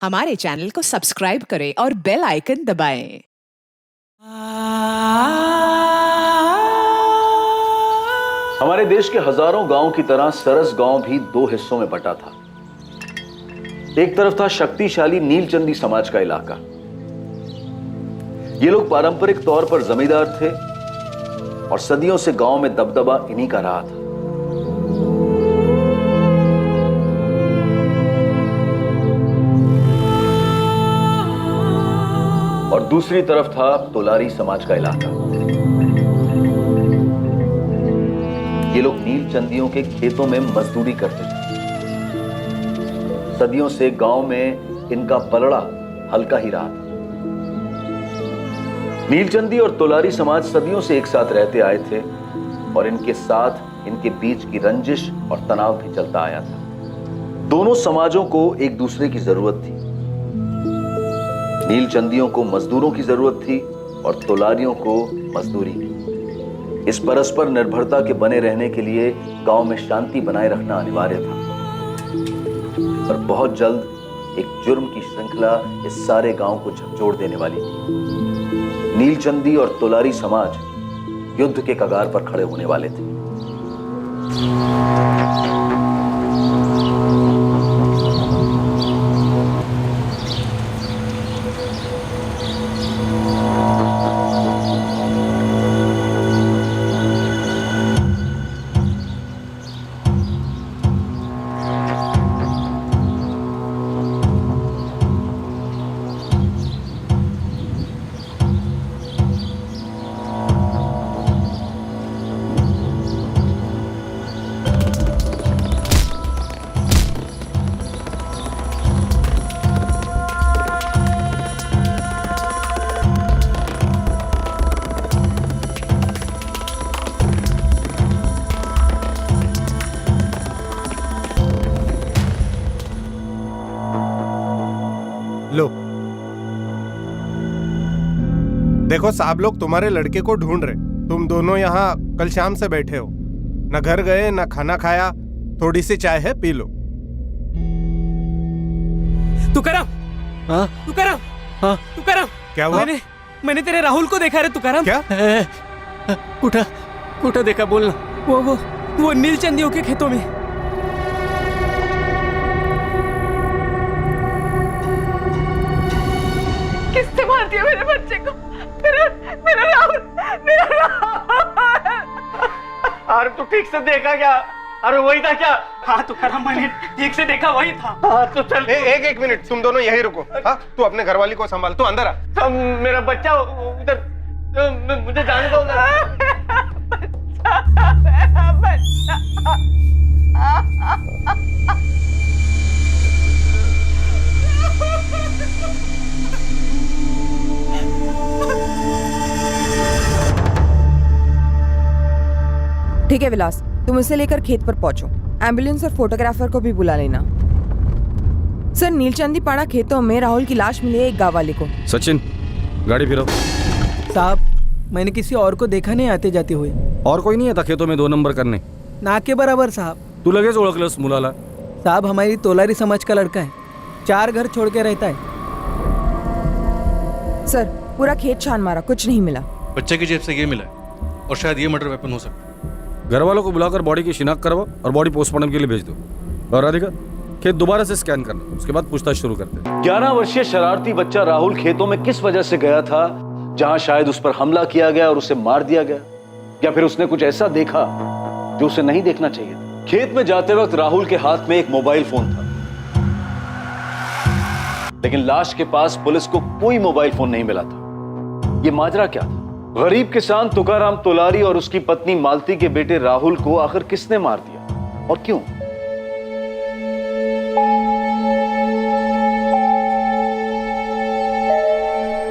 हमारे चैनल को सब्सक्राइब करें और बेल आइकन दबाएं। हमारे देश के हजारों गांव की तरह सरस गांव भी दो हिस्सों में बटा था। एक तरफ था शक्तिशाली नीलचंदी समाज का इलाका। ये लोग पारंपरिक तौर पर जमींदार थे और सदियों से गांव में दबदबा इन्हीं का रहा था। और दूसरी तरफ था तोलारी समाज का इलाका। ये लोग नीलचंदियों के खेतों में मजदूरी करते थे। सदियों से गांव में इनका पलड़ा हल्का ही रहा था। नीलचंदी और तोलारी समाज सदियों से एक साथ रहते आए थे और इनके साथ इनके बीच की रंजिश और तनाव भी चलता आया था। दोनों समाजों को एक दूसरे की जरूरत थी। नीलचंदियों को मजदूरों की जरूरत थी और तोलारियों को मजदूरी की। इस परस्पर निर्भरता के बने रहने के लिए गांव में शांति बनाए रखना अनिवार्य था। पर बहुत जल्द एक जुर्म की श्रृंखला इस सारे गांव को झकझोर देने वाली थी। नीलचंदी और तोलारी समाज युद्ध के कगार पर खड़े होने वाले थे। लो, देखो साहब लोग तुम्हारे लड़के को ढूंढ रहे। तुम दोनों यहाँ कल शाम से बैठे हो, न घर गए न खाना खाया। थोड़ी सी चाय है, पी लो। तुकाराम, हाँ तुकाराम, हाँ तुकाराम, क्या हुआ? मैंने तेरे राहुल को देखा रे तुकाराम। क्या? कुठं देखा, बोलना। वो नीलचंदियों के खेतों में। किसने मार दिया मेरे बच्चे को? मेरा राहुल, मेरा राहुल। अरे तू ठीक से देखा क्या? अरे वही था क्या? हाँ तुकाराम, मैंने ठीक से देखा, वही था। हाँ तो चल। एक मिनट, तुम दोनों यही रुको। हाँ, तू अपने घरवाली को संभाल, तू अंदर आ। मेरा बच्चा उधर, मुझे जाने दो ना। मेरा बच्चा। ठीक है विलास, तुम इसे लेकर खेत पर पहुंचो। एम्बुलेंस और फोटोग्राफर को भी बुला लेना। सर, नीलचंदी पाड़ा खेतों में राहुल की लाश मिली है एक गांव वाले को। सचिन, गाड़ी फिरो। साहब, मैंने किसी और को देखा नहीं आते जाते हुए। और कोई नहीं आता खेतों में 2 नंबर करने? ना के बराबर साहब। तू लगेच ओळखलंस मुलाला? साहब, हमारी तोलारी समाज का लड़का है, 4 घर छोड़ के रहता है। सर, पूरा खेत छान मारा, कुछ नहीं मिला। बच्चे की जेब से ये मिला है और शायद ये मर्डर वेपन हो सकता है। घर वालों को बुलाकर बॉडी की शिनाख्त करवा और बॉडी पोस्टमार्टम के लिए भेज दो। और राधिका, खेत दोबारा से स्कैन करना, उसके बाद पूछताछ शुरू करते हैं। 11 वर्षीय शरारती बच्चा राहुल खेतों में किस वजह से गया था जहां शायद उस पर हमला किया गया और उसे मार दिया गया, या फिर उसने कुछ ऐसा देखा जो उसे नहीं देखना चाहिए था। खेत में जाते वक्त राहुल के हाथ में एक मोबाइल फोन था, लेकिन लाश के पास पुलिस को कोई मोबाइल फोन नहीं मिला था। यह माजरा क्या था? गरीब किसान तुकाराम तोलारी और उसकी पत्नी मालती के बेटे राहुल को आखिर किसने मार दिया और क्यों?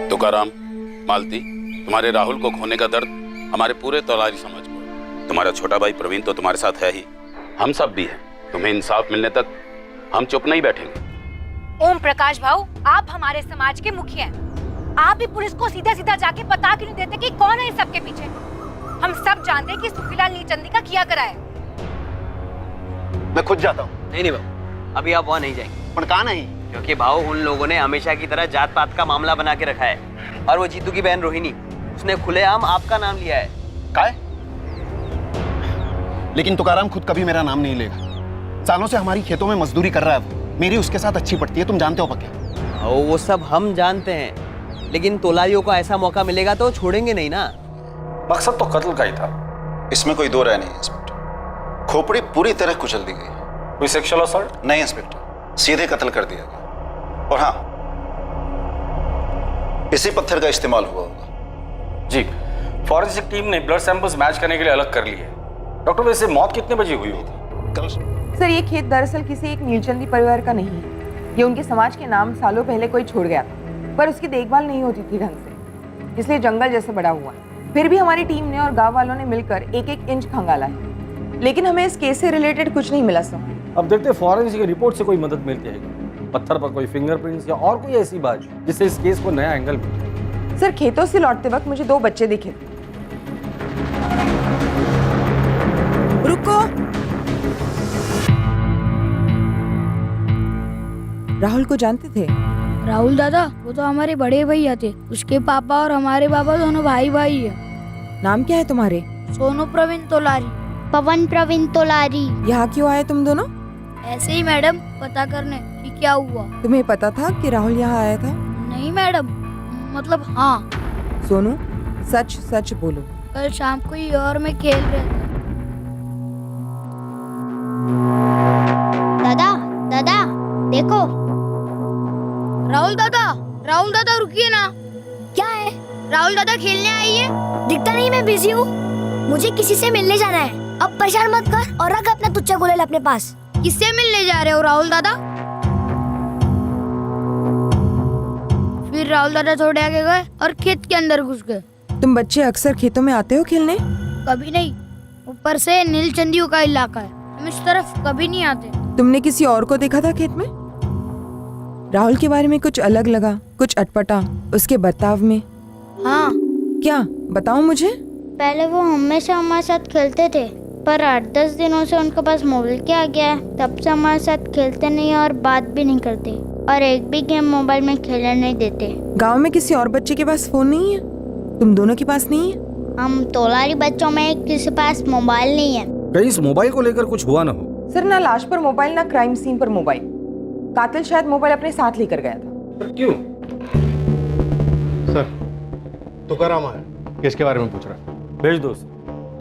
तुकाराम, मालती, तुम्हारे राहुल को खोने का दर्द हमारे पूरे तोलारी समाज को है। तुम्हारा छोटा भाई प्रवीण तो तुम्हारे साथ है ही, हम सब भी हैं। तुम्हें इंसाफ मिलने तक हम चुप नहीं बैठेंगे। ओम प्रकाश भाऊ, आप हमारे समाज के मुखिया हैं। आप भी पुलिस को सीधा सीधा जाके बता क्यों नहीं देते कि कौन है इस सब के पीछे? हम सब जानते हैं कि सुखीलाल नीलचंदी का किया करा है। मैं खुद जाता हूँ। नहीं बाबू, अभी आप वहाँ नहीं जाएंगे। पर कहाँ नहीं? क्योंकि भाव उन लोगों ने हमेशा की तरह जात पात का मामला बना के रखा है। और वो जीतू की बहन रोहिणी, उसने खुलेआम आपका नाम लिया है। काय? लेकिन तुकाराम खुद कभी मेरा नाम नहीं लेगा। सालों से हमारी खेतों में मजदूरी कर रहा है वो। मेरी उसके साथ अच्छी पड़ती है, तुम जानते हो पक्के। वो सब हम जानते हैं, लेकिन तोलारियों को ऐसा मौका मिलेगा तो छोड़ेंगे नहीं ना। मकसद तो कत्ल का ही था। इसमें कोई दो राय नहीं है इंस्पेक्टर। खोपड़ी पूरी तरह कुचल दी गई। कोई सेक्सुअल असॉल्ट? नहीं इंस्पेक्टर, सीधे कत्ल कर दिया गया। और हाँ, इसी पत्थर का इस्तेमाल हुआ होगा। जी, फॉरेंसिक टीम ने ब्लड सैंपल्स मैच करने के लिए अलग कर लिए। डॉक्टर, वैसे मौत कितने बजे हुई होगी? कल। सर ये खेत दरअसल किसी एक नीलचंदी परिवार का नहीं है। ये उनके समाज के नाम सालों पहले कोई छोड़ गया था, पर उसकी देखभाल नहीं होती थी ढंग से, इसलिए जंगल जैसे बड़ा हुआ। फिर भी हमारी टीम ने और गांव वालों ने मिलकर एक एक इंच खंगाला है, लेकिन हमें इस केस से रिलेटेड कुछ नहीं मिला सर। अब देखते हैं फॉरेंसिक रिपोर्ट से कोई मदद मिलती है, पत्थर पर कोई फिंगरप्रिंट्स या और कोई ऐसी बात जिससे इस केस को नया एंगल मिले। सर खेतों से लौटते वक्त मुझे 2 बच्चे दिखे। रुको, राहुल को जानते थे? राहुल दादा, वो तो हमारे बड़े भैया थे। उसके पापा और हमारे पापा दोनों भाई भाई है। नाम क्या है तुम्हारे? सोनू प्रवीण तोलारी। पवन प्रवीण तोलारी। यहाँ क्यों आए तुम दोनों? ऐसे ही मैडम, पता करने कि क्या हुआ। तुम्हें पता था कि राहुल यहाँ आया था? नहीं मैडम, मतलब हाँ। सोनू सच सच बोलो। कल शाम को ही और मैं खेल रहे थे। दादा दादा देखो। राहुल दादा रुकिए ना। क्या है? राहुल दादा खेलने आई है। दिखता नहीं, मैं बिजी हूँ। मुझे किसी से मिलने जाना है। अब परेशान मत कर और रख अपना तुच्चा गुलेल अपने पास। किससे मिलने जा रहे हो राहुल दादा? फिर राहुल दादा थोड़े आगे गए और खेत के अंदर घुस गए। तुम बच्चे अक्सर खेतों में आते हो खेलने? कभी नहीं, ऊपर से नीलचंदियों का इलाका है, हम इस तरफ कभी नहीं आते। तुमने किसी और को देखा था खेत में? राहुल के बारे में कुछ अलग लगा, कुछ अटपटा उसके बर्ताव में? हाँ। क्या? बताओ मुझे। पहले वो हमेशा हमारे साथ खेलते थे, पर 8-10 दिनों से उनके पास मोबाइल क्या आ गया है, तब से हमारे साथ खेलते नहीं और बात भी नहीं करते और एक भी गेम मोबाइल में खेलने नहीं देते। गांव में किसी और बच्चे के पास फोन नहीं है? तुम दोनों के पास नहीं है? हम तोलारी बच्चों में किसी के पास मोबाइल नहीं है। कहीं इस मोबाइल को लेकर कुछ हुआ ना हो? सर ना लाश पर मोबाइल ना क्राइम सीन पर मोबाइल। कातिल शायद मोबाइल अपने साथ लेकर गया था। क्यों? सर, तुकाराम आया, किसके बारे में पूछ रहा है? भेज दो उसे।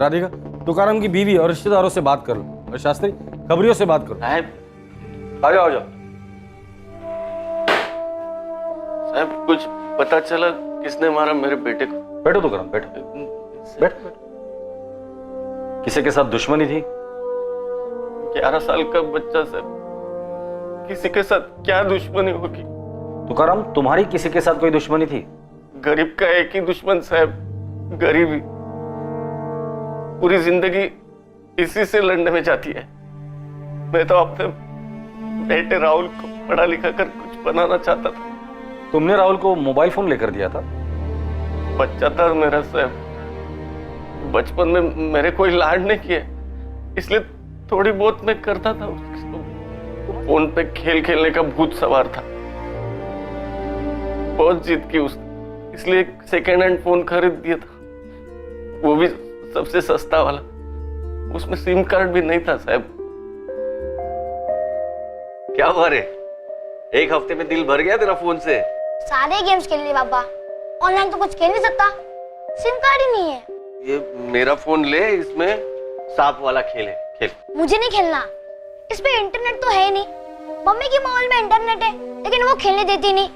राधिका, तुकाराम की बीवी और रिश्तेदारों से बात कर लो, और शास्त्री खबरियों से बात करो। आ जाओ आ जाओ। साहब, कुछ पता चला किसने मारा मेरे बेटे को? बैठो तुकाराम, बैठो बैठ। किसी के साथ दुश्मनी थी? 11 साल का बच्चा साहब, किसी के साथ क्या दुश्मनी होगी? तुकाराम, तुम्हारी किसी के साथ कोई दुश्मनी थी? गरीब का एक ही दुश्मन साहब, गरीबी। पूरी जिंदगी इसी से लड़ने में जाती है। मैं तो अपने बेटे राहुल को पढ़ा लिखा कर कुछ बनाना चाहता था। तुमने राहुल को मोबाइल फोन लेकर दिया था? बच्चा था मेरा साहब, बचपन में मेरे कोई लाड नहीं किए, इसलिए थोड़ी बहुत मैं करता था। फोन पे खेल खेलने का भूत सवार था। बहुत जिद की उसने, इसलिए एक सेकेंड हैंड फोन खरीद दिया था, वो भी सबसे सस्ता वाला। उसमें सिम कार्ड भी नहीं था साहब। क्या हुआ रे? एक हफ्ते में दिल भर गया तेरा फोन से? सारे गेम्स खेल लिए पापा, ऑनलाइन तो कुछ खेल नहीं सकता, सिम कार्ड ही नहीं है। ये मेरा फोन ले, इसमें सांप वाला खेल है, खेल। मुझे नहीं खेलना, इस पे इंटरनेट तो है नहीं। मम्मी के मोबाइल में इंटरनेट है, लेकिन वो खेलने देती नहीं।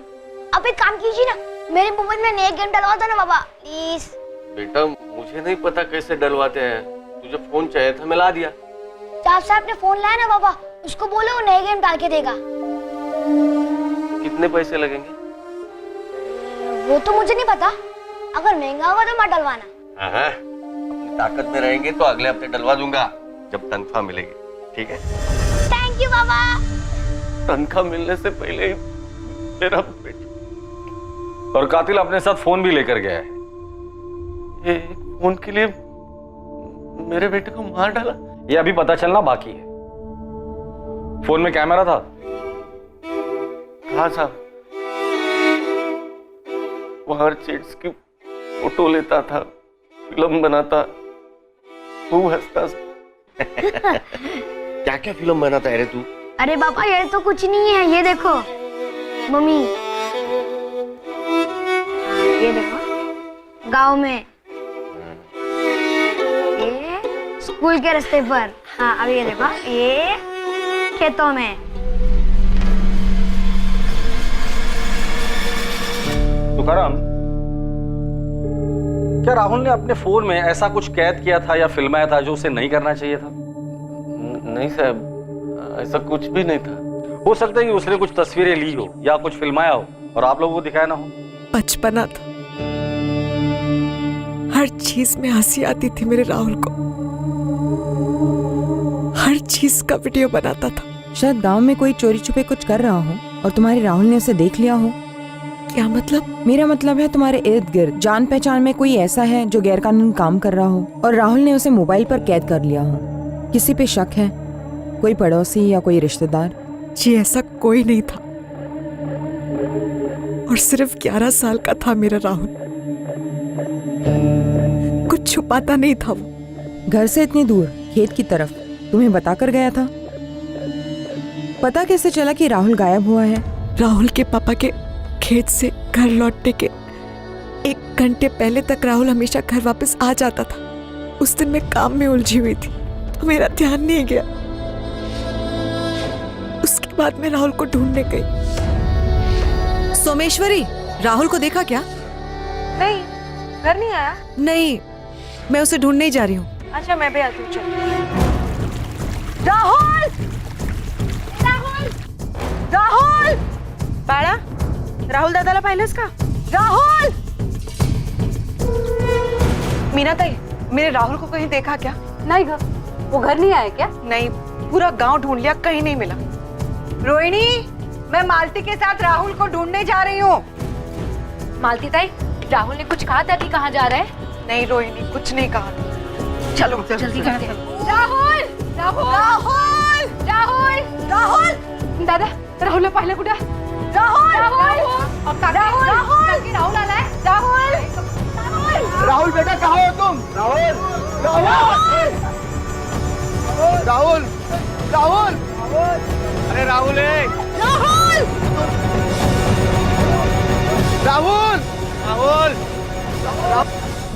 अब एक काम कीजिए ना, मेरे मोबाइल में नया गेम डलवा दो ना पापा, प्लीज। बेटा, मुझे नहीं पता कैसे डलवाते हैं, तुझे फोन चाहिए था, मैं ला दिया। जब से आपने फोन लाया ना पापा, उसको बोलो वो नए गेम डाल के देगा। कितने पैसे लगेंगे? वो तो मुझे नहीं पता, अगर महंगा होगा तो मत डलवाना। हाँ, अपनी ताकत में रहेंगे तो अगले हफ्ते डलवा दूंगा, जब तनख्वाह मिलेगी, ठीक है? थैंक यू पापा। तनख्वाह मिलने से पहले ही मेरा बेटा। और कातिल अपने साथ फोन भी लेकर गया है। ये फोन के लिए मेरे बेटे को मार डाला? ये अभी पता चलना बाकी है। फोन में कैमरा था? हाँ साहब, वो हर चीज की फोटो लेता था, फिल्म बनाता, खूब हंसता। क्या क्या फिल्म बनाता है रे तू? अरे पापा ये तो कुछ नहीं है, ये देखो मम्मी, ये देखो गांव में, ये स्कूल के रास्ते पर, हाँ अब ये देखो ये खेतों में। तुकाराम, क्या राहुल ने अपने फोन में ऐसा कुछ कैद किया था या फिल्माया था जो उसे नहीं करना चाहिए था? नहीं साहब, ऐसा कुछ भी नहीं था। हो सकता है कि उसने कुछ तस्वीरें ली हो या कुछ फिल्माया हो और आप लोगों को दिखाया ना हो। बचपना था, हर चीज में हंसी आती थी मेरे राहुल को, हर चीज का वीडियो बनाता था। शायद गांव में कोई चोरी छुपे कुछ कर रहा हो और तुम्हारे राहुल ने उसे देख लिया हो। क्या मतलब? मेरा मतलब है तुम्हारे इर्द गिर्द जान पहचान में कोई ऐसा है जो गैरकानूनी काम कर रहा हो और राहुल ने उसे मोबाइल पर कैद कर लिया हो। किसी पे शक है? कोई पड़ोसी या कोई रिश्तेदार? जी ऐसा कोई नहीं था, और सिर्फ 11 साल का था मेरा राहुल, कुछ छुपाता नहीं था वो। घर से इतनी दूर खेत की तरफ तुम्हें बताकर गया था? पता कैसे चला कि राहुल गायब हुआ है? राहुल के पापा के खेत से घर लौटने के 1 घंटे पहले तक राहुल हमेशा घर वापस आ जाता था। उस दिन मैं काम में उलझी हुई थी तो मेरा ध्यान नहीं गया। उसके बाद मैं राहुल को ढूंढने गई। सोमेश्वरी, राहुल को देखा क्या? नहीं, घर नहीं आया। नहीं, मैं उसे ढूंढने ही जा रही हूँ। अच्छा मैं भी आती हूँ। चल राहुल, राहुल, राहुल, बाळा, राहुल दादाला पाहिलंस का? राहुल! मीना ताई, मेरे राहुल को कहीं देखा क्या? नहीं घर, वो घर नहीं आया क्या? नहीं, पूरा गांव ढूंढ लिया, कहीं नहीं मिला। रोहिणी, मैं मालती के साथ राहुल को ढूंढने जा रही हूँ। मालती ताई, राहुल ने कुछ कहा था कि कहाँ जा रहा है? नहीं रोहिणी, कुछ नहीं कहा। चलो जल्दी करते हैं। राहुल, राहुल, राहुल, राहुल, राहुल, दादा, राहुलला पाहिलं कुठे? राहुल, राहुल, राहुल, राहुल, राहुल आलाय? राहुल, राहुल बेटा कहाँ हो तुम? राहुल, राहुल, राहुल, राहुल, अरे राहुल है। राहुल, राहुल, राहुल,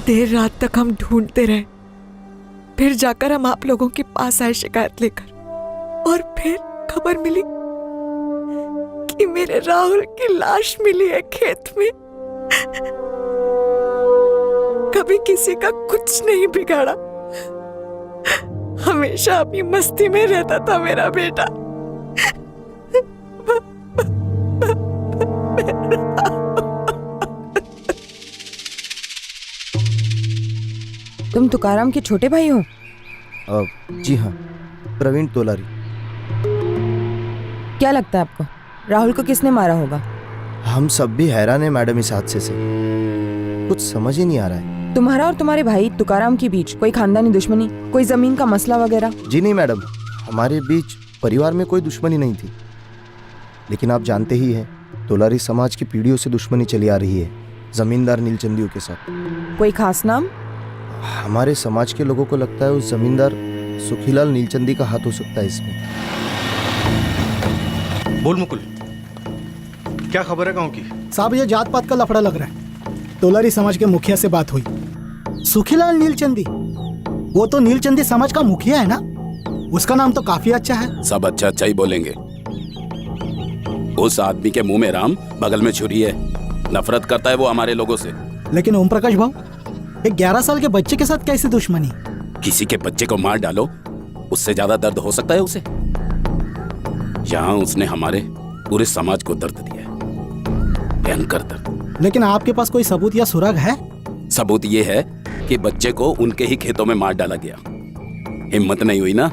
देर रात तक हम ढूंढते रहे, फिर जाकर हम आप लोगों के पास आए शिकायत लेकर, और फिर खबर मिली कि मेरे राहुल की लाश मिली है खेत में। कभी किसी का कुछ नहीं बिगाड़ा, हमेशा अपनी मस्ती में रहता था मेरा बेटा। तुम तुकाराम के छोटे भाई हो? जी हाँ, प्रवीण तोलारी। क्या लगता है आपको राहुल को किसने मारा होगा? हम सब भी हैरान है मैडम इस हादसे से, कुछ समझ ही नहीं आ रहा है। तुम्हारा और तुम्हारे भाई तुकाराम के बीच कोई खानदानी दुश्मनी, कोई जमीन का मसला वगैरह? जी नहीं मैडम, हमारे बीच परिवार में कोई दुश्मनी नहीं थी, लेकिन आप जानते ही हैं तोलारी समाज की पीढ़ियों से दुश्मनी चली आ रही है जमींदार नीलचंदियों के साथ। कोई खास नाम? हमारे समाज के लोगों को लगता है उस जमींदार सुखीलाल नीलचंदी का हाथ हो सकता है इसमें। बोल मुकुल, क्या खबर है गांव की? साहब ये जात पात का लफड़ा लग रहा है। तोलारी समाज के मुखिया से बात हुई। सुखीलाल नीलचंदी, वो तो नीलचंदी समाज का मुखिया है ना? उसका नाम तो काफी अच्छा है। सब अच्छा अच्छा ही बोलेंगे। उस आदमी के मुंह में राम, बगल में छुरी है। नफरत करता है वो हमारे लोगों से। लेकिन ओम प्रकाश भाऊ, एक 11 साल के बच्चे के साथ कैसी दुश्मनी? किसी के बच्चे को मार डालो, उससे ज्यादा दर्द हो सकता है उसे? यहाँ उसने हमारे पूरे समाज को दर्द दिया है, भयंकर दर्द। लेकिन आपके पास कोई सबूत या सुराग है? सबूत ये है कि बच्चे को उनके ही खेतों में मार डाला गया। हिम्मत नहीं हुई ना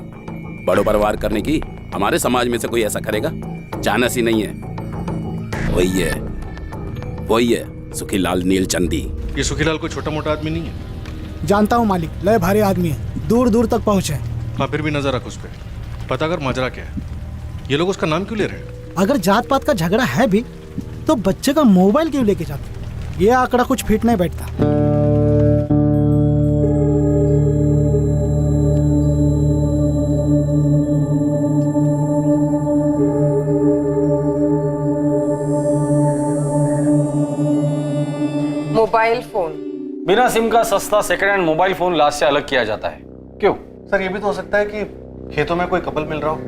बड़ों पर वार करने की? हमारे समाज में से कोई ऐसा करेगा? चानस ही नहीं है। वही है सुखीलाल नीलचंदी। ये सुखीलाल कोई छोटा मोटा आदमी नहीं है। जानता हूँ मालिक, लय भारी आदमी है, दूर दूर तक पहुँचे। हाँ, फिर भी नजर रख उस पर, पता कर माजरा क्या है। ये लोग उसका नाम क्यों ले रहे हैं? अगर जात पात का झगड़ा है भी तो बच्चे का मोबाइल क्यों लेके जाते? ये आंकड़ा कुछ फिट नहीं बैठता। मोबाइल फोन बिना सिम का सस्ता सेकंड हैंड मोबाइल फोन लाश से अलग किया जाता है। क्यों? सर ये भी तो हो सकता है कि खेतों में कोई कपल मिल रहा हो,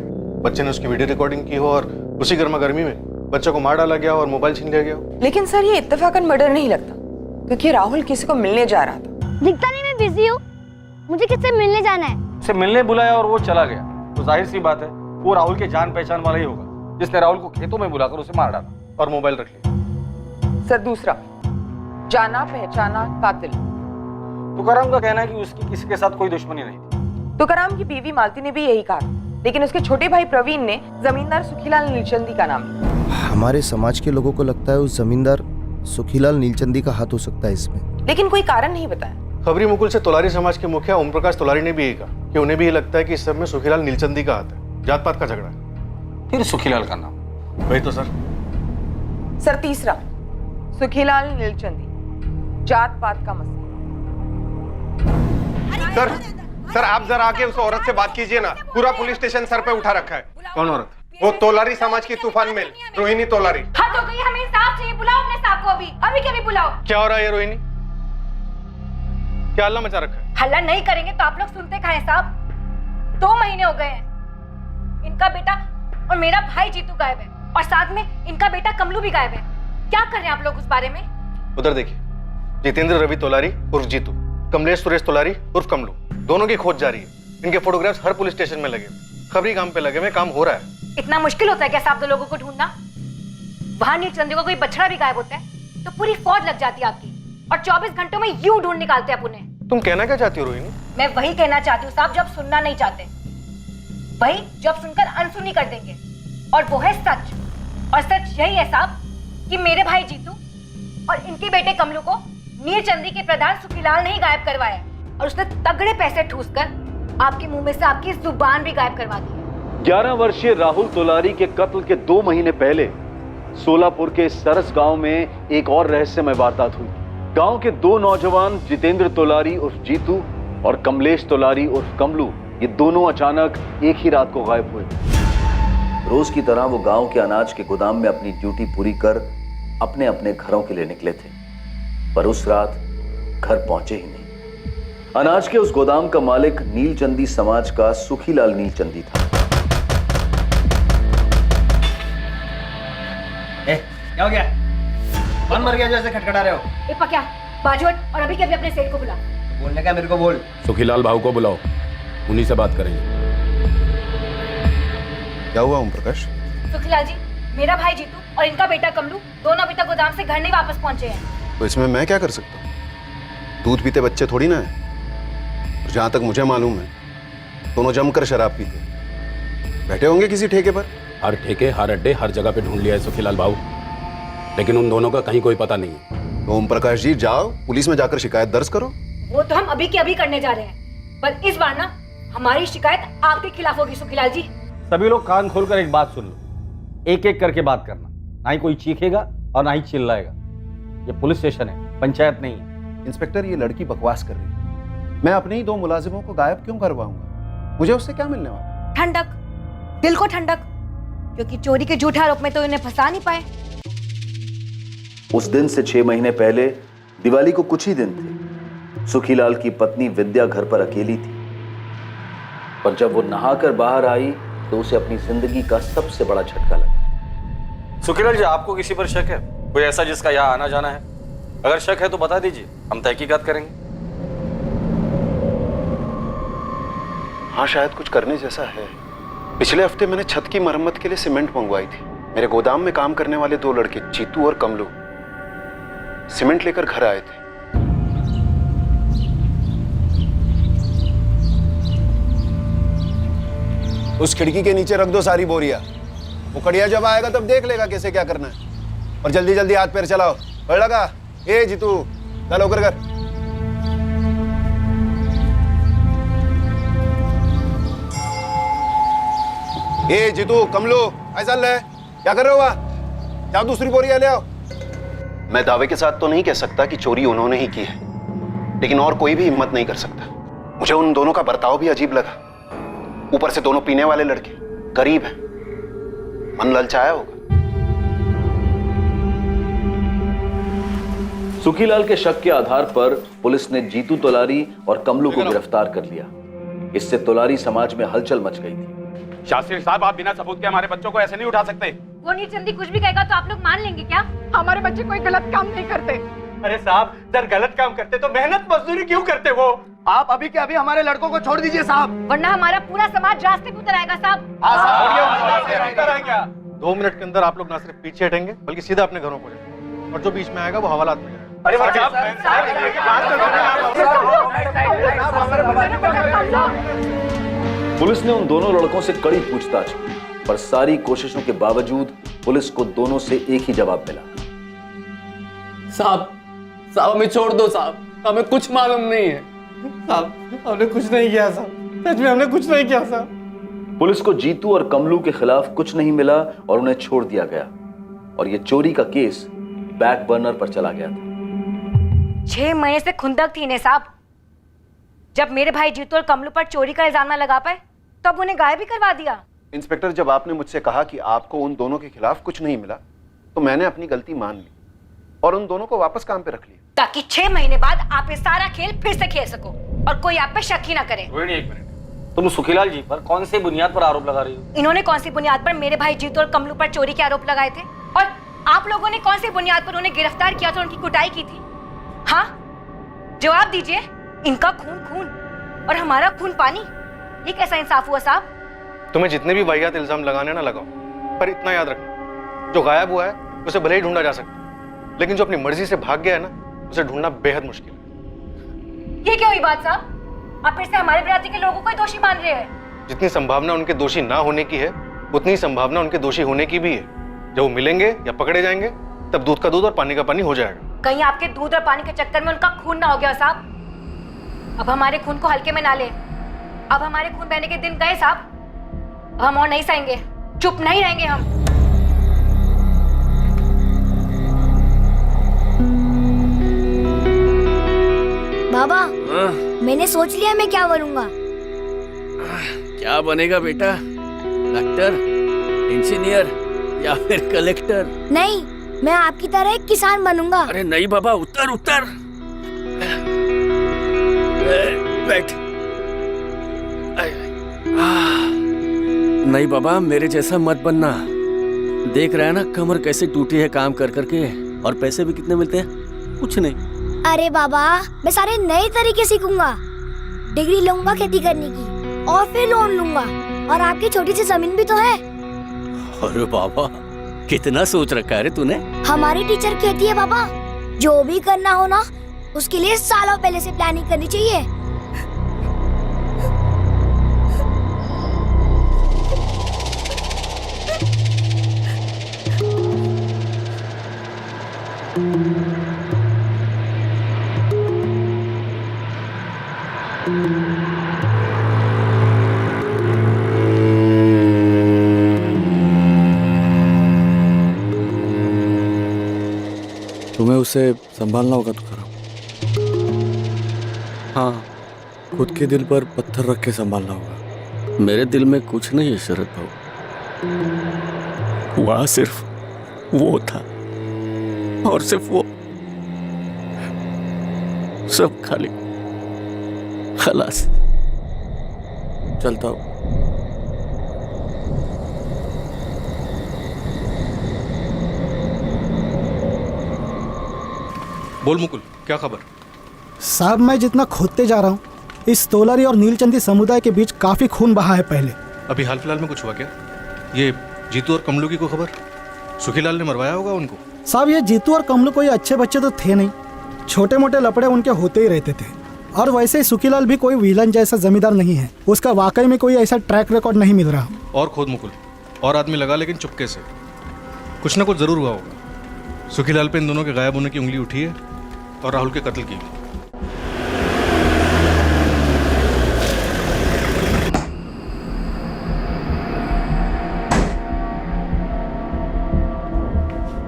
बच्चे ने उसकी वीडियो रिकॉर्डिंग की हो और उसी गर्मा गर्मी में बच्चे को मार डाला गया और मोबाइल छीन लिया गया हो। लेकिन सर ये इत्तेफाकन मर्डर नहीं लगता, क्योंकि राहुल किसी को मिलने जा रहा था। दिखता नहीं मैं बिजी हूँ, मुझे किससे मिलने जाना है। उसे मिलने बुलाया और वो चला गया, तो जाहिर सी बात है वो राहुल के जान पहचान वाला ही होगा जिसने राहुल को खेतों में बुलाकर उसे मार डाला और मोबाइल रख लिया। सर दूसरा, जाना पहचाना कातिल। तुकाराम का कहना है कि उसकी किसी के साथ कोई दुश्मनी नहीं थी। तुकाराम की बीवी मालती ने भी यही कहा, लेकिन उसके छोटे भाई प्रवीण ने जमींदार सुखीलाल नीलचंदी का नाम लिया। हमारे समाज के लोगों को लगता है उस जमींदार सुखीलाल नीलचंदी का हाथ हो सकता है इसमें, लेकिन कोई कारण नहीं बताया। खबरी मुकुल से तोलारी समाज के मुखिया ओम प्रकाश तोलारी ने भी यही कहा कि उन्हें भी ये लगता है कि इस सब में सुखीलाल नीलचंदी का हाथ है, जात पात का झगड़ा है। फिर सुखीलाल का नाम? वही तो सर। सर तीसरा, सुखीलाल नीलचंदी, जात पात का मसला। सर आप जरा आके उस औरत से बात कीजिए ना, पूरा पुलिस स्टेशन सर पे उठा रखा है। कौन औरत? वो तोलारी समाज की तूफान मेल रोहिणी तोलारी। हद हो गई, हमें इंसाफ चाहिए। बुलाओ अपने साहब को, अभी के अभी बुलाओ। क्या हो रहा है रोहिणी? क्या हल्ला मचा रखा है? हल्ला नहीं करेंगे तो आप लोग सुनते कहाँ हैं साहब? 2 महीने हो गए हैं, इनका बेटा और मेरा भाई जीतू गायब है, और साथ में इनका बेटा कमलू भी गायब है। क्या कर रहे हैं आप लोग उस बारे में? उधर देखिए, जितेंद्र रवि तोलारी उर्फ जीतू, कमलेश सुरेश तोलारी उर्फ कमलू, दोनों की खोज जारी है। इनके फोटोग्राफ्स हर पुलिस स्टेशन में लगे, खबरी काम पे लगे हुए, काम हो रहा है। इतना मुश्किल होता है क्या साहब 2 लोगों को ढूंढना? वहां नीलचंदी को कोई बछड़ा भी गायब होता है तो पूरी फौज लग जाती है आपकी, और 24 घंटों में यूं ढूंढ निकालते हैं आप उन्हें। तुम कहना क्या चाहती हो रोहिणी? मैं वही कहना चाहती हूँ साहब, जब सुनना नहीं चाहते, वही जब सुनकर अनसुनी कर देंगे, और वो है सच। और सच यही है साहब कि मेरे भाई जीतू और इनके बेटे कमलू को नीलचंदी के प्रधान सुखीलाल ने ही गायब करवाया, और उसने तगड़े पैसे ठूसकर आपके मुंह में से आपकी जुबान भी गायब करवा दी। 11 वर्षीय राहुल तोलारी के कत्ल के 2 महीने पहले सोलापुर के सरस गांव में एक और रहस्यमय वारदात हुई। गांव के 2 नौजवान जितेंद्र तोलारी उर्फ जीतू और कमलेश तोलारी उर्फ कमलू, ये दोनों अचानक एक ही रात को गायब हुए। रोज की तरह वो गांव के अनाज के गोदाम में अपनी ड्यूटी पूरी कर अपने अपने घरों के लिए निकले थे, पर उस रात घर पहुंचे ही नहीं। अनाज के उस गोदाम का मालिक नीलचंदी समाज का सुखीलाल नीलचंदी था। क्या हो गया? कौन मर गया जो ऐसे खटखटा रहे हो? ए पक्या, बाजू हट और अभी के अभी अपने सेठ को बुला। बोलने का मेरे को बोल। सुखीलाल भाऊ को बुलाओ, उन्हीं से बात करेंगे। क्या हुआ ओम प्रकाश? सुखीलाल जी, मेरा भाई जीतू और इनका बेटा कमलू दोनों अभी तक गोदाम से घर नहीं वापस पहुंचे हैं। तो इसमें मैं क्या कर सकता हूँ? दूध पीते बच्चे थोड़ी ना है। जहां तक मुझे मालूम है दोनों जमकर शराब पीते, बैठे होंगे किसी ठेके पर। हर ठेके, हर अड्डे, हर जगह पे ढूंढ लिया है सुखीलाल भाऊ, लेकिन उन दोनों का कहीं कोई पता नहीं है। ओम प्रकाश जी, जाओ पुलिस में जाकर शिकायत दर्ज करो। वो तो हम अभी के अभी करने जा रहे हैं, पर इस बार ना हमारी शिकायत आपके खिलाफ होगी सुखीलाल जी। सभी लोग कान खोलकर एक बात सुन लो, एक एक करके बात करना, ना ही कोई चीखेगा और ना ही चिल्लाएगा। ये पुलिस स्टेशन है, पंचायत नहीं है। इंस्पेक्टर, ये लड़की बकवास कर रही है। मैं अपने ही 2 मुलाजिमों को गायब क्यों करवाऊंगा? मुझे उससे क्या मिलने वाला? ठंडक, दिल को ठंडक, क्योंकि चोरी के झूठे आरोप में तो इन्हें फंसा नहीं पाए। उस दिन से 6 महीने पहले दिवाली को कुछ ही दिन थे। सुखीलाल की पत्नी विद्या घर पर अकेली थी, पर जब वो नहाकर बाहर आई तो उसे अपनी जिंदगी का सबसे बड़ा झटका लगा। सुखीलाल जी, आपको किसी पर शक है? कोई ऐसा जिसका यहाँ आना जाना है? अगर शक है तो बता दीजिए, हम तहकीकात करेंगे। हाँ, शायद कुछ करने जैसा है। पिछले हफ्ते मैंने छत की मरम्मत के लिए सीमेंट मंगवाई थी। मेरे गोदाम में काम करने वाले 2 लड़के जीतू और कमलू सीमेंट लेकर घर आए थे। उस खिड़की के नीचे रख दो सारी बोरियां। वो कड़िया जब आएगा तब देख लेगा कैसे क्या करना है, और जल्दी जल्दी हाथ पैर चलाओ। पढ़ लगा? ए जीतू, चलो कर। ए जीतू, कमलू, ऐसा ले क्या कर रहे हो वहां? जाओ दूसरी बोरियां ले आओ। मैं दावे के साथ तो नहीं कह सकता कि चोरी उन्होंने ही की है, लेकिन और कोई भी हिम्मत नहीं कर सकता। मुझे उन दोनों का बर्ताव भी अजीब लगा। ऊपर से दोनों पीने वाले लड़के, गरीब हैं, मन ललचाया होगा। सुखीलाल के शक के आधार पर पुलिस ने जीतू तोलारी और कमलू को गिरफ्तार कर लिया। इससे तोलारी समाज में हलचल मच गई थी। शास्त्री साहब, आप बिना सबूत के हमारे बच्चों को ऐसे नहीं उठा सकते। वो नीलचंदी कुछ भी कहेगा तो आप लोग मान लेंगे क्या? हमारे बच्चे कोई गलत काम नहीं करते। अरे साहब, अगर गलत काम करते तो मेहनत मजदूरी क्यों करते वो? आप अभी के अभी हमारे लड़कों को छोड़ दीजिए साहब, वरना हमारा पूरा समाज रास्ते पे उतर आएगा साहब। 2 मिनट के अंदर आप लोग ना सिर्फ पीछे हटेंगे बल्कि सीधा अपने घरों को जाएंगे, और जो बीच में आएगा वो हवालात में जाएगा। पुलिस ने उन दोनों लड़कों से कड़ी पूछताछ की, पर सारी कोशिशों के बावजूद पुलिस को दोनों से एक ही जवाब मिला। साहब हमें छोड़ दो साहब, हमें कुछ मालूम नहीं है साहब, हमने कुछ नहीं किया साहब, सच में हमने कुछ नहीं किया साहब। पुलिस को जीतू और कमलू के खिलाफ कुछ नहीं मिला और उन्हें छोड़ दिया गया, और यह चोरी का केस बैक बर्नर पर चला गया था। 6 महीने से खुंदक थी इन्हें साहब। जब मेरे भाई जीतू और कमलू पर चोरी का इल्जाम न लगा पाए तब उन्हें गायब भी करवा दिया। इंस्पेक्टर, जब आपने मुझसे कहा कि आपको उन दोनों के खिलाफ कुछ नहीं मिला, तो मैंने अपनी गलती मान ली और उन दोनों को वापस काम पे रख लिया, ताकि 6 महीने बाद आप ये सारा खेल फिर से खेल सको और कोई आप पे शक ही ना करे। रोहिणी, 1 मिनट। तुम सुखीलाल जी पर कौन से बुनियाद पर आरोप लगा रही हो? इन्होंने कौन सी बुनियाद पर मेरे भाई जीतू और कमलू पर चोरी के आरोप लगाए थे, और आप लोगों ने कौन सी बुनियाद पर उन्हें गिरफ्तार किया था, उनकी कुटाई की थी? हाँ, जवाब दीजिए। इनका खून खून और हमारा खून पानी, ये कैसा इंसाफ हुआ साहब? तुम्हें जितने भी वाहियात इल्जाम लगाने ना लगाओ, पर इतना याद रखना, जो गायब हुआ है उसे भले ही ढूंढा जा सकता है, लेकिन जो अपनी मर्जी से भाग गया है ना, उसे ढूंढना बेहद मुश्किल है। ये क्या हुई बात साहब? आप फिर से हमारे बिरादरी के लोगों को ही दोषी मान रहे हैं। जितनी संभावना उनके दोषी ना होने की है, उतनी ही संभावना उनके दोषी होने की भी है। जब वो मिलेंगे या पकड़े जाएंगे, तब दूध का दूध और पानी का पानी हो जाएगा। कहीं आपके दूध और पानी के चक्कर में उनका खून ना हो गया साहब। अब हमारे खून को हल्के में ना ले। अब हमारे खून बहने के दिन गए साहब। हम और नहीं सहेंगे, चुप नहीं रहेंगे हम। बाबा, मैंने सोच लिया मैं क्या बनूंगा। क्या बनेगा बेटा? डॉक्टर, इंजीनियर या फिर कलेक्टर? नहीं, मैं आपकी तरह एक किसान बनूंगा। अरे नहीं बाबा, उतर उतर। बैठ। नहीं बाबा, मेरे जैसा मत बनना। देख रहा है ना कमर कैसे टूटी है काम कर करके, और पैसे भी कितने मिलते हैं? कुछ नहीं। अरे बाबा, मैं सारे नए तरीके सीखूंगा। डिग्री लूंगा खेती करने की, और फिर लोन लूंगा, और आपकी छोटी सी जमीन भी तो है। अरे बाबा, कितना सोच रखा है रे तूने? हमारी टीचर कहती है बाबा, जो भी करना हो ना, उसके लिए सालों पहले से प्लानिंग करनी चाहिए। तुम्हें उसे संभालना होगा तो करो। हाँ, खुद के दिल पर पत्थर रख के संभालना होगा। मेरे दिल में कुछ नहीं है शरद भाऊ, वहां सिर्फ वो था, और सिर्फ वो, सब खाली। खलास, चलता हूँ। बोल मुकुल, क्या खबर? साहब, मैं जितना खोदते जा रहा हूँ, इस तोलारी और नीलचंदी समुदाय के बीच काफी खून बहा है पहले। अभी हाल फिलहाल में कुछ हुआ क्या? ये जीतू और कमलू की कोई खबर? सुखीलाल ने मरवाया होगा उनको। साहब, ये जीतू और कमलू कोई अच्छे बच्चे तो थे नहीं, छोटे मोटे लपड़े उनके होते ही रहते थे। और वैसे ही सुखीलाल भी कोई विलन जैसा जमींदार नहीं है, उसका वाकई में कोई ऐसा ट्रैक रिकॉर्ड नहीं मिल रहा। और खोद मुकुल, और आदमी लगा, लेकिन चुपके से। कुछ ना कुछ जरूर हुआ होगा। सुखीलाल पे इन दोनों के गायब होने की उंगली उठी है, और राहुल के कत्ल की।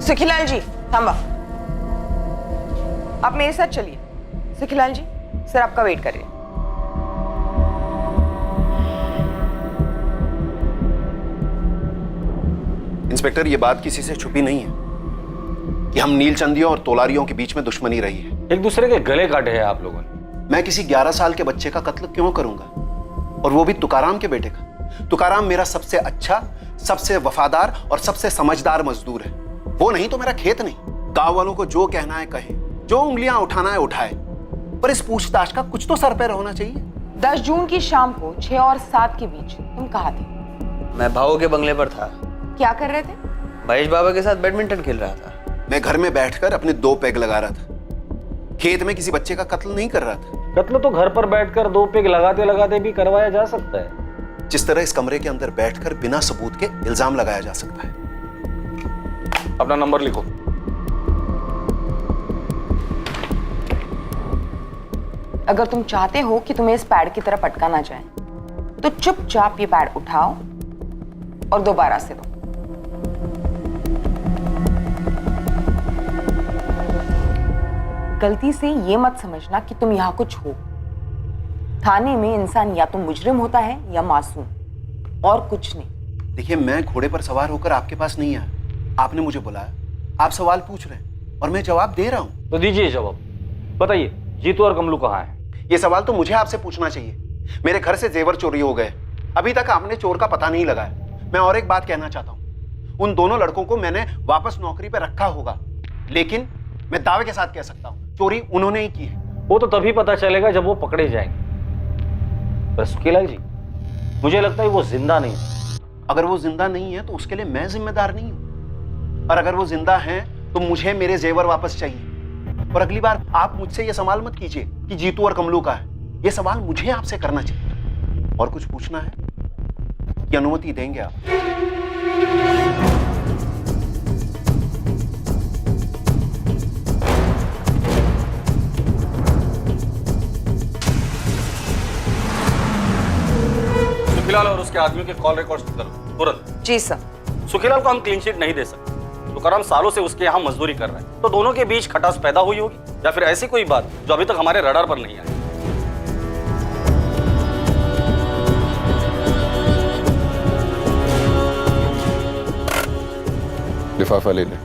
सुखीलाल जी थांबा, आप मेरे साथ चलिए। सुखीलाल जी, सर आपका वेट कर रहे हैं। इंस्पेक्टर, ये बात किसी से छुपी नहीं है कि हम नीलचंदियों और तोलारियों के बीच में दुश्मनी रही है। एक दूसरे के गले काटे हैं आप लोगों ने। मैं किसी 11 साल के बच्चे का कत्ल क्यों करूंगा, और वो भी तुकाराम के बेटे का। तुकाराम मेरा सबसे अच्छा, सबसे वफादार और सबसे समझदार मजदूर है। वो नहीं तो मेरा खेत नहीं। गांव वालों को जो कहना है कहे, जो उंगलियां उठाना है उठाए, पर इस पूछताछ का कुछ तो सर पैर होना चाहिए। 10 जून की शाम को 6 और 7 के बीच तुम कहाँ थे? मैं भाऊ के बंगले पर था। क्या कर रहे थे? महेश बाबा के साथ बैडमिंटन खेल रहा था। मैं घर में बैठकर अपने 2 पेग लगा रहा था। खेत में किसी बच्चे का कत्ल नहीं कर रहा था। कत्ल तो घर पर बैठकर 2 पेग लगाते लगाते भी करवाया जा सकता है, जिस तरह इस कमरे के अंदर बैठकर बिना सबूत के इल्जाम लगाया जा सकता है। अपना नंबर लिखो। अगर तुम चाहते हो कि तुम्हें इस पैड की तरफ अटका ना जाए, तो चुपचाप ये पैड उठाओ और दोबारा से दो। गलती से ये मत समझना कि तुम यहां कुछ हो। थाने में इंसान या तो मुजरिम होता है या मासूम, और कुछ नहीं। देखिए, मैं घोड़े पर सवार होकर आपके पास नहीं आया। आपने मुझे बुलाया, आप सवाल पूछ रहे हैं और मैं जवाब दे रहा हूं। तो दीजिए जवाब। बताइए, जीतू और कमलू कहाँ हैं? ये सवाल तो मुझे आपसे पूछना चाहिए। मेरे घर से जेवर चोरी हो गए, अभी तक आपने चोर का पता नहीं लगाया। मैं और एक बात कहना चाहता हूं, उन दोनों लड़कों को मैंने वापस नौकरी पर रखा होगा, लेकिन मैं दावे के साथ कह सकता हूं चोरी उन्होंने ही की है। वो तो तभी पता चलेगा जब वो पकड़े जाएंगे। पर सुखीलाल जी, मुझे लगता है वो जिंदा नहीं है। अगर वो जिंदा नहीं है तो उसके लिए मैं जिम्मेदार नहीं हूं, और अगर वो जिंदा हैं तो मुझे मेरे जेवर वापस चाहिए। और अगली बार आप मुझसे ये सवाल मत कीजिए कि जीतू और कमलू का है। ये सवाल मुझे आपसे करना चाहिए। और कुछ पूछना है कि अनुमति देंगे आप? सुखीलाल और उसके आदमियों के कॉल रिकॉर्ड्स करो तुरंत। जी सर। सुखीलाल को हम क्लीन चिट नहीं दे सकते। तुकाराम सालों से उसके यहाँ मजदूरी कर रहे हैं, तो दोनों के बीच खटास पैदा हुई होगी, या फिर ऐसी कोई बात जो अभी तक हमारे रडार पर नहीं आई। लिफाफा ले ले।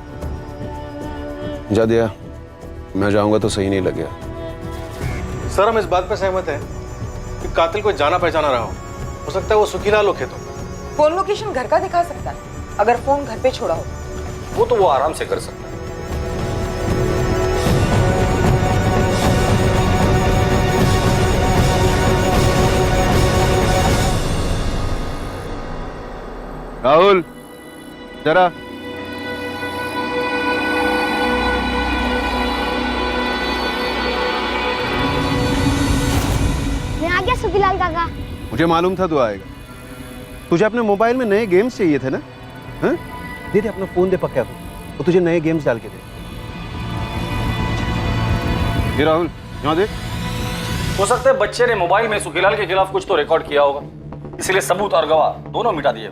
जा दिया। मैं जाऊंगा तो सही नहीं लगेगा। सर, हम इस बात पर सहमत हैं कि कातिल कोई जाना पहचाना रहा हो सकता है वो सुखीलाल हो खेतों में। फोन लोकेशन घर का दिखा सकता है, अगर फोन घर पे छोड़ा हो। वो आराम से कर सकता है। राहुल, जरा। मैं आ गया सुखीलाल काका। मुझे मालूम था तू आएगा। तुझे अपने मोबाइल में नए गेम्स चाहिए थे ना? हाँ? दे अपना फोन दे पक्का को, वो तुझे नए गेम्स डाल के दे। ये राहुल, यहाँ देख। हो सकता है बच्चे ने मोबाइल में सुखीलाल के खिलाफ कुछ तो रिकॉर्ड किया होगा, इसलिए सबूत और गवाह दोनों मिटा दिए।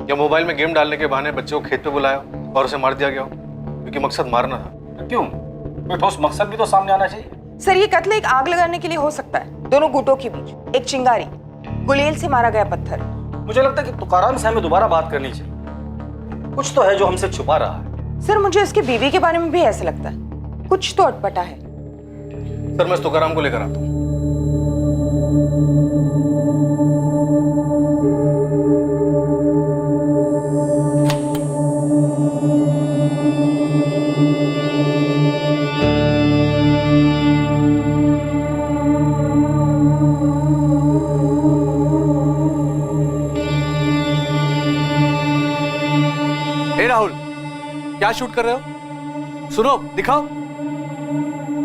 या मोबाइल में गेम डालने के बहाने बच्चे को खेत पे बुलाया और उसे मार दिया गया हो, क्योंकि मकसद मारना था। क्यों? कोई ठोस मकसद भी तो सामने आना चाहिए। सर, ये कत्ल एक आग लगाने के लिए हो सकता है, दोनों गुटों के बीच। एक चिंगारी, गुलेल से मारा गया पत्थर। मुझे लगता है कि तुकाराम से हमें दोबारा बात करनी चाहिए। कुछ तो है जो हमसे छुपा रहा है। सर, मुझे उसकी बीवी के बारे में भी ऐसा लगता है, कुछ तो अटपटा है। सर, मैं तुकाराम को लेकर आता हूँ। राहुल, क्या शूट कर रहे हो? सुनो, दिखाओ।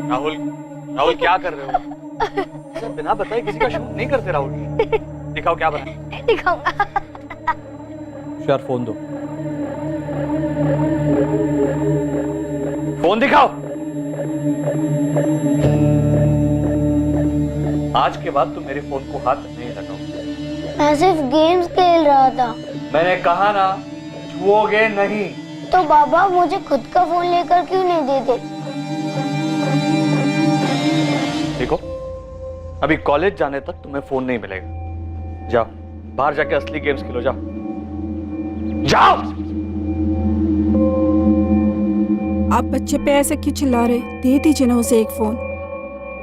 राहुल, राहुल क्या कर रहे हो? सर, बिना बताए किसी का शूट नहीं करते राहुल। दिखाओ क्या बना। दिखाऊंगा। यार, फोन दो। फोन दिखाओ। आज के बाद तुम मेरे फोन को हाथ नहीं लगाओ। मैं सिर्फ गेम्स खेल रहा था। मैंने कहा ना, छुओगे नहीं। तो बाबा मुझे खुद का फोन लेकर क्यों नहीं देते? देखो, अभी कॉलेज जाने तक तुम्हें फोन नहीं मिलेगा। जाओ बाहर जाके असली गेम्स खेलो, जाओ जाओ। आप बच्चे पे ऐसे क्यों चिल्ला रहे? दे दीजिए ना उसे एक फोन,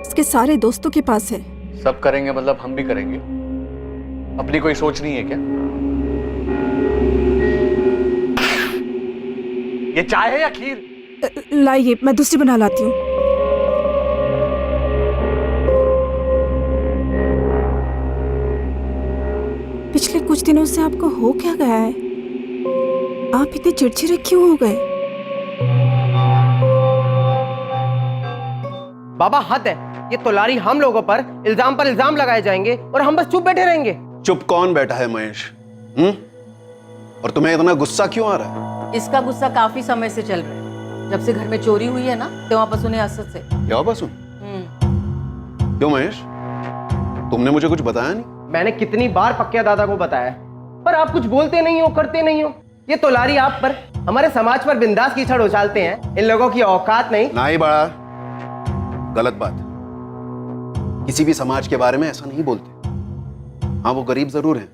उसके सारे दोस्तों के पास है। सब करेंगे मतलब हम भी करेंगे? अपनी कोई सोच नहीं है क्या? ये चाय है या खीर? लाइए, मैं दूसरी बना लाती हूँ। पिछले कुछ दिनों से आपको हो क्या गया है? आप इतने चिड़चिड़े क्यों हो गए? बाबा हद है, ये तोलारी हम लोगों पर इल्जाम लगाए जाएंगे और हम बस चुप बैठे रहेंगे। चुप कौन बैठा है महेश? और तुम्हें इतना गुस्सा क्यों आ रहा है? इसका गुस्सा काफी समय से चल रहा है। जब से घर में चोरी हुई है ना, तो वापस उन्हें असद से। क्या वापस उन? क्यों महेश, तुमने मुझे कुछ बताया नहीं? मैंने कितनी बार पक्के दादा को बताया, पर आप कुछ बोलते नहीं हो, करते नहीं हो। ये तोलारी आप पर, हमारे समाज पर बिंदास कीचड़ उछालते हैं। इन लोगों की औकात नहीं बड़ा गलत बात। किसी भी समाज के बारे में ऐसा नहीं बोलते। हाँ, वो गरीब जरूर हैं,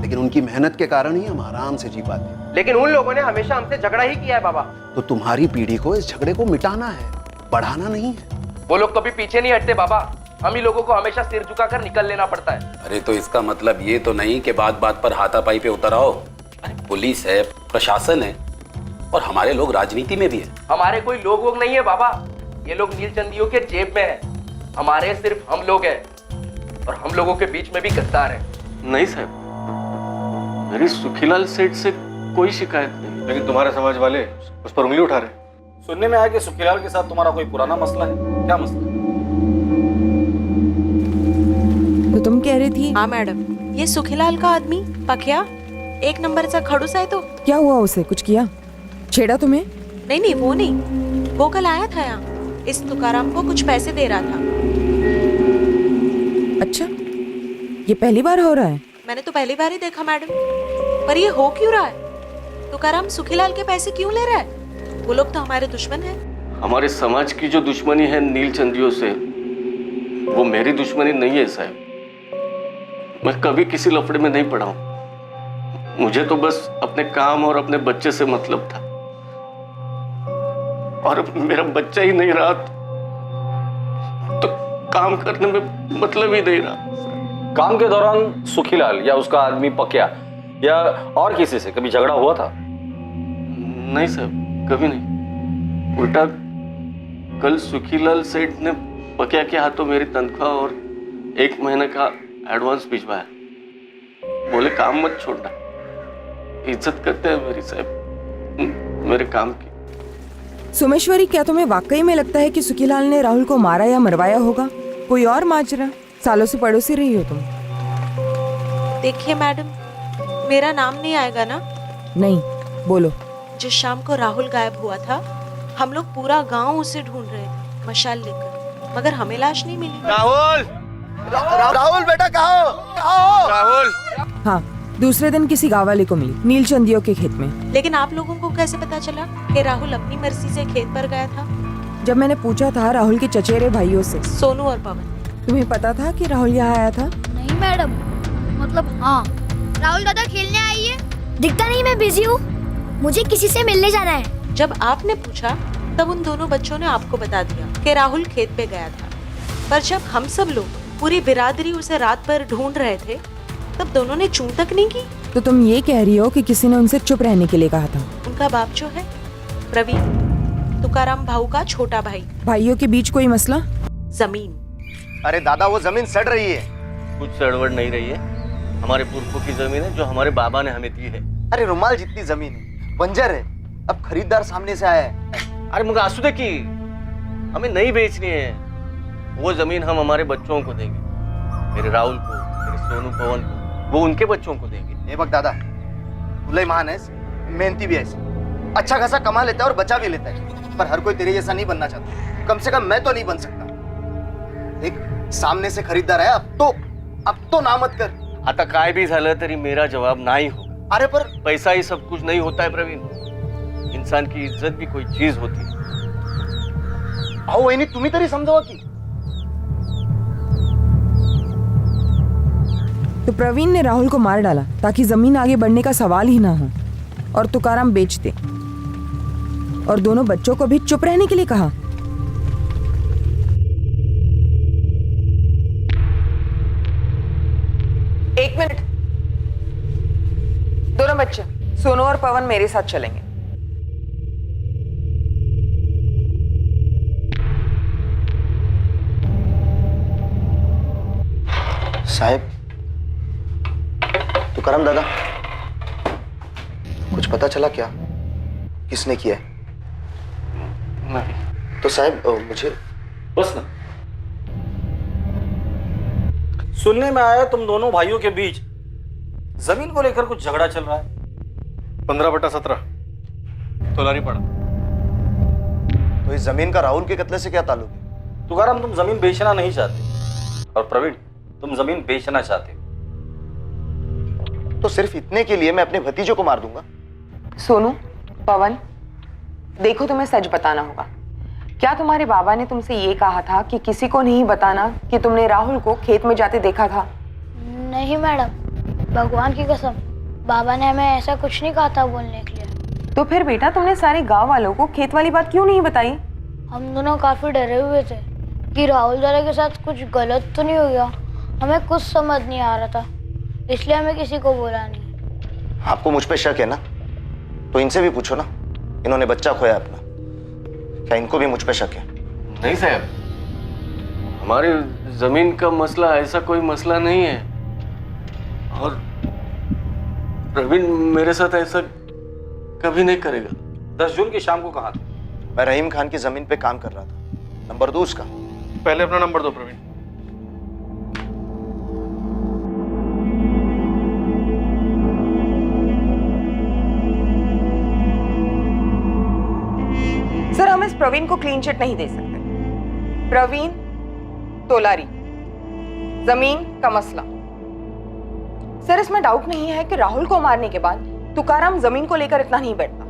लेकिन उनकी मेहनत के कारण ही हम आराम से जी पाते हैं। लेकिन उन लोगों ने हमेशा हमसे झगड़ा ही किया है बाबा। तो तुम्हारी पीढ़ी को इस झगड़े को मिटाना है, बढ़ाना नहीं है। वो लोग कभी पीछे नहीं हटते बाबा, हम ही लोगों को हमेशा सिर झुकाकर निकल लेना पड़ता है। अरे तो इसका मतलब ये तो नहीं कि बात बात पर हाथापाई पे उतर आओ। अरे पुलिस है, प्रशासन है, और हमारे लोग राजनीति में भी है। हमारे कोई लोग वोग नहीं है बाबा, ये लोग नीलचंदियों के जेब में है। हमारे सिर्फ हम लोग हैं, और हम लोगों के बीच में भी गद्दार है। नहीं साहब, मेरी सुखीलाल सेठ से कोई शिकायत नहीं। लेकिन तुम्हारे समाज वाले उस पर उंगली उठा रहे। सुनने में आया कि सुखीलाल के साथ तुम्हारा कोई पुराना मसला है। क्या मसला? तो तुम कह रही थी? हाँ मैडम, ये सुखीलाल का आदमी पखिया एक नंबर सा खड़ूस है। तो क्या हुआ उसे? कुछ किया? छेड़ा तुम्हें? नहीं, वो नहीं। वो कल आया था यहाँ, इस तुकाराम को कुछ पैसे दे रहा था। अच्छा, ये पहली बार हो रहा है? मैंने तो पहली बार ही देखा मैडम, पर ये हो क्यों रहा है? तुकाराम सुखीलाल के पैसे क्यों ले रहा है? वो लोग तो हमारे दुश्मन हैं। हमारे समाज की जो दुश्मनी है नीलचंदियों से, वो मेरी दुश्मनी नहीं है साहब। मैं कभी किसी लफड़े में नहीं पड़ा हूं। मुझे तो बस अपने काम और अपने बच्चे से मतलब था, और अब मेरा बच्चा ही नहीं रहा तो काम करने में मतलब ही नहीं रहा। काम के दौरान सुखीलाल या उसका आदमी पकिया या और किसी से कभी झगड़ा हुआ था? नहीं साहब, कभी नहीं। उल्टा कल सुखीलाल सेठ ने पकिया के हाथों मेरी तनख्वाह और 1 महीने का एडवांस भिजवाया। बोले काम मत छोड़ना, इज्जत करते हैं मेरी साहब मेरे काम की। सोमेश्वरी, क्या तुम्हें वाकई में लगता है कि सुखीलाल ने राहुल को मारा या मरवाया होगा? कोई और माजरा? सालों से पड़ोसी रही हो तुम। देखिए मैडम, मेरा नाम नहीं आएगा ना? नहीं, बोलो। जिस शाम को राहुल गायब हुआ था, हम लोग पूरा गांव उसे ढूंढ रहे थे मशाल लेकर, मगर हमें लाश नहीं मिली। राहुल! राहुल बेटा कहाँ हो? राहुल! हाँ, दूसरे दिन किसी गांव वाले को मिली, नीलचंदियों के खेत में। लेकिन आप लोगों को कैसे पता चला कि राहुल अपनी मर्जी से खेत पर गया था? जब मैंने पूछा था राहुल के चचेरे भाइयों से, सोनू और पवन। तुम्हें पता था कि राहुल यहाँ आया था? नहीं मैडम, मतलब हाँ। राहुल दादा खेलने आई है? दिखता नहीं, मैं बिजी हूँ, मुझे किसी से मिलने जाना है। जब आपने पूछा तब उन दोनों बच्चों ने आपको बता दिया कि राहुल खेत पे गया था, पर जब हम सब लोग पूरी बिरादरी उसे रात भर ढूंढ रहे थे, तब दोनों ने चूं तक नहीं की। तो तुम ये कह रही हो कि किसी ने उनसे चुप रहने के लिए कहा था? उनका बाप जो है प्रवीण, तुकाराम भाऊ का छोटा भाई। भाइयों के बीच कोई मसला? जमीन। अरे दादा, वो जमीन सड़ रही है। कुछ सड़वड़ नहीं रही है, हमारे पुरखों की जमीन है जो हमारे बाबा ने हमें दी है। अरे रुमाल जितनी जमीन है, बंजर है। अब खरीदार सामने से आया है। अरे मुझे आंसू की हमें नहीं बेचनी है। वो जमीन हम हमारे बच्चों को देंगे, मेरे राहुल को, मेरे सोनू पवन को, वो उनके बच्चों को देंगे। ए बक दादा, भुलाई महान है, मेहनती भी है, अच्छा खासा कमा लेता है और बचा भी लेता है, पर हर कोई तेरे जैसा नहीं बनना चाहता। कम से कम मैं तो नहीं बन सकता। देख, सामने से खरीदार है, अब तो ना मत कर। आता काय भी झालं तरी मेरा जवाब नाही होगा। अरे पर पैसा ही सब कुछ नहीं होता है प्रवीण। इंसान की इज्जत भी कोई चीज होती है। अहो वहिनी तुम्ही तरी समजावा की. तो प्रवीण ने राहुल को मार डाला ताकि जमीन आगे बढ़ने का सवाल ही ना हो और तुकाराम बेच दे, और दोनों बच्चों को भी चुप रहने के लिए कहा। एक मिनट, दोनों बच्चे सोनू और पवन मेरे साथ चलेंगे। साहब, तुकाराम दादा, कुछ पता चला क्या किसने किया है? नहीं। तो साहब मुझे बस ना, सुनने में आया तुम दोनों भाइयों के बीच जमीन को लेकर कुछ झगड़ा चल रहा है। 15/17 तोलारी पड़ा। तो इस जमीन का राहुल के कत्ले से क्या ताल्लुक है? तुकाराम, तुम जमीन बेचना नहीं चाहते और प्रवीण, तुम जमीन बेचना चाहते हो। तो सिर्फ इतने के लिए मैं अपने भतीजों को मार दूंगा? सोनू, पवन, देखो तुम्हें सच बताना होगा। क्या तुम्हारे बाबा ने तुमसे ये कहा था कि किसी को नहीं बताना कि तुमने राहुल को खेत में जाते देखा था? नहीं मैडम, भगवान की कसम, बाबा ने हमें ऐसा कुछ नहीं कहा था बोलने के लिए। तो फिर बेटा तुमने सारे गांव वालों को खेत वाली बात क्यों नहीं बताई? हम दोनों काफी डरे हुए थे कि राहुल दादा के साथ कुछ गलत तो नहीं हो गया। हमें कुछ समझ नहीं आ रहा था, इसलिए हमें किसी को बोला नहीं। आपको मुझ पे शक है ना? तो इनसे भी पूछो ना, इन्होंने बच्चा खोया अपना, क्या इनको भी मुझ पे शक है? नहीं साहब, हमारी जमीन का मसला ऐसा कोई मसला नहीं है, और प्रवीण मेरे साथ ऐसा कभी नहीं करेगा। 10 जून की शाम को कहाँ थे? मैं रहीम खान की जमीन पे काम कर रहा था। नंबर दो उसका। पहले अपना नंबर दो प्रवीण। सर, हम इस प्रवीण को क्लीन चिट नहीं दे सकते। प्रवीण तोलारी, जमीन का मसला। सर, इसमें डाउट नहीं है कि राहुल को मारने के बाद तुकाराम जमीन को लेकर इतना नहीं बैठता।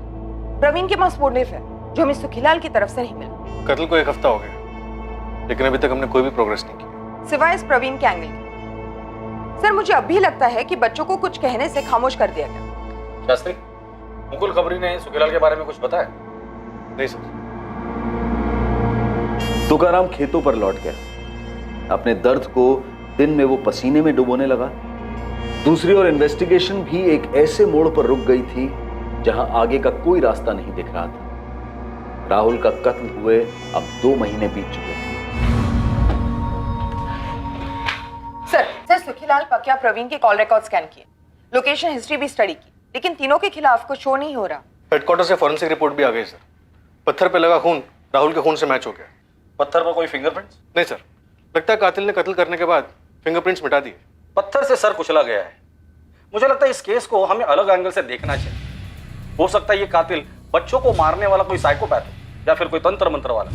प्रवीण के पास मोटिव है जो हमें सुखीलाल की तरफ से नहीं मिला। कत्ल को 1 हफ्ता हो गया, लेकिन अभी तक हमने कोई भी प्रोग्रेस नहीं की, सिवाय इस प्रवीण के एंगल के। सर, मुझे अब भी लगता है कि बच्चों को कुछ कहने से खामोश कर दिया गया। शास्त्री, मुकुल खबरी ने सुखीलाल के बारे में कुछ बताया? नहीं सर। तुकाराम खेतों पर लौट गया। अपने दर्द को दिन में वो पसीने में डुबोने लगा। दूसरी ओर इन्वेस्टिगेशन भी एक ऐसे मोड़ पर रुक गई थी जहां आगे का कोई रास्ता नहीं दिख रहा था। राहुल का कत्ल हुए अब 2 महीने बीत चुके थे। सर, सुखीलाल, पकिया, प्रवीण के कॉल रिकॉर्ड स्कैन किए, लोकेशन हिस्ट्री भी स्टडी की, लेकिन तीनों के खिलाफ कुछ शो नहीं हो रहा। हेडक्वार्टर से फॉरेंसिक रिपोर्ट भी आ गई सर। पत्थर पे लगा खून राहुल के खून से मैच हो गया। पत्थर पर कोई फिंगरप्रिंट्स? नहीं सर, लगता है कातिल ने कत्ल करने के बाद फिंगरप्रिंट्स मिटा दिए। पत्थर से सर कुचला गया है। मुझे लगता है इस केस को हमें अलग एंगल से देखना चाहिए। हो सकता है ये कातिल बच्चों को मारने वाला कोई साइकोपैथ हो, या फिर कोई तंत्र मंत्र वाला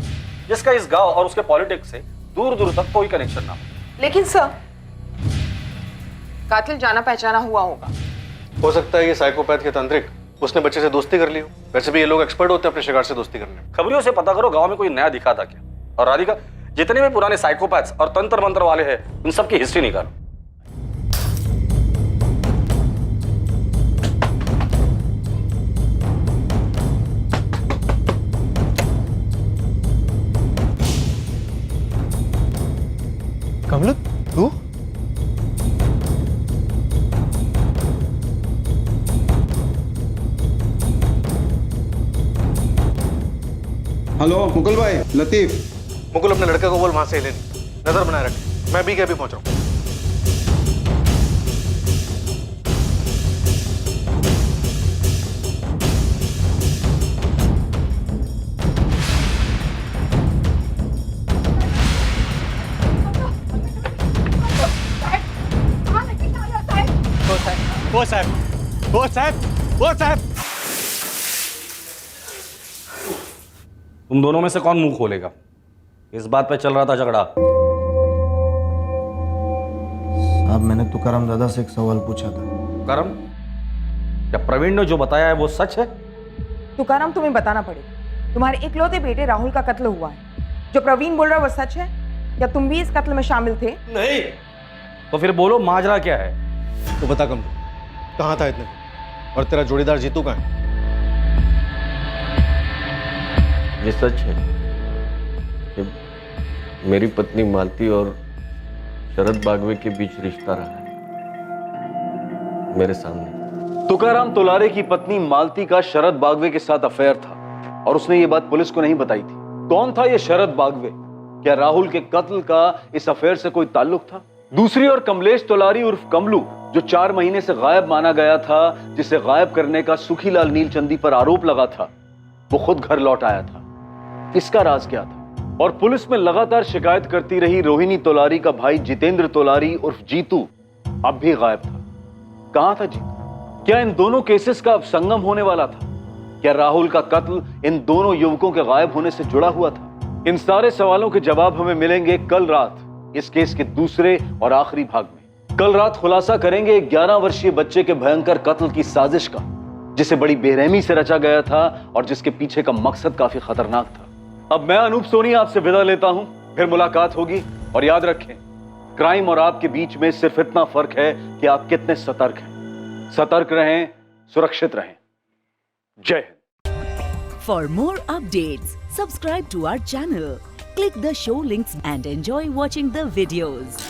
जिसका इस गांव और उसके पॉलिटिक्स से दूर दूर तक कोई कनेक्शन ना हो। लेकिन सर, कातिल जाना पहचाना हुआ होगा। हो सकता है ये साइकोपैथ या तांत्रिक उसने बच्चे से दोस्ती कर ली हो। वैसे भी ये लोग एक्सपर्ट होते हैं अपने शिकार से दोस्ती करने में। खबरियों से पता करो गांव में कोई नया दिखा था क्या। और राधिका, जितने भी पुराने साइकोपैथ्स और तंत्र मंत्र वाले हैं उन सब की हिस्ट्री निकालो। कमल, तू? हेलो मुकुल भाई, लतीफ। मुकुल, अपने लड़के को बोल वहां से लेने, नजर बनाए रखे। मैं भी क्या भी पहुंच रहा हूं। तुम दोनों में से कौन मुंह खोलेगा? इस बात पे चल रहा था झगड़ा। साहब, मैंने तुकाराम दादा से एक सवाल पूछा था। तुकाराम, क्या प्रवीण ने जो बताया है वो सच है? तुकाराम तुम्हें बताना पड़ेगा, तुम्हारे इकलौते बेटे राहुल का कत्ल हुआ है। जो प्रवीण बोल रहा है वो सच है? क्या तुम भी इस कत्ल में शामिल थे? नहीं। तो फिर बोलो माजरा क्या है? तो बता कमलू, कहाँ था इतने, और तेरा जोड़ीदार जीतू कहाँ है? ये सच है कि मेरी पत्नी मालती और शरद बागवे के बीच रिश्ता रहा है मेरे सामने। तुकाराम तोलारे की पत्नी मालती का शरद बागवे के साथ अफेयर था और उसने ये बात पुलिस को नहीं बताई थी। कौन था ये शरद बागवे? क्या राहुल के कत्ल का इस अफेयर से कोई ताल्लुक था? दूसरी ओर कमलेश तोलारी उर्फ कमलू, जो 4 महीने से गायब माना गया था, जिसे गायब करने का सुखीलाल नीलचंदी पर आरोप लगा था, वो खुद घर लौट आया था। इसका राज क्या था? और पुलिस में लगातार शिकायत करती रही रोहिणी तोलारी का भाई जितेंद्र तोलारी उर्फ जीतू अब भी गायब था। कहां था जीतू? क्या इन दोनों केसेस का अब संगम होने वाला था? क्या राहुल का कत्ल इन दोनों युवकों के गायब होने से जुड़ा हुआ था? इन सारे सवालों के जवाब हमें मिलेंगे कल रात इस केस के दूसरे और आखिरी भाग में। कल रात खुलासा करेंगे 11 वर्षीय बच्चे के भयंकर कत्ल की साजिश का, जिसे बड़ी बेरहमी से रचा गया था और जिसके पीछे का मकसद काफी खतरनाक था। अब मैं अनूप सोनी आपसे विदा लेता हूं, फिर मुलाकात होगी। और याद रखें, क्राइम और आपके बीच में सिर्फ इतना फर्क है कि आप कितने सतर्क हैं। सतर्क रहें, सुरक्षित रहें। जय Hind. For more updates, subscribe to our channel, click the show links and enjoy watching the videos.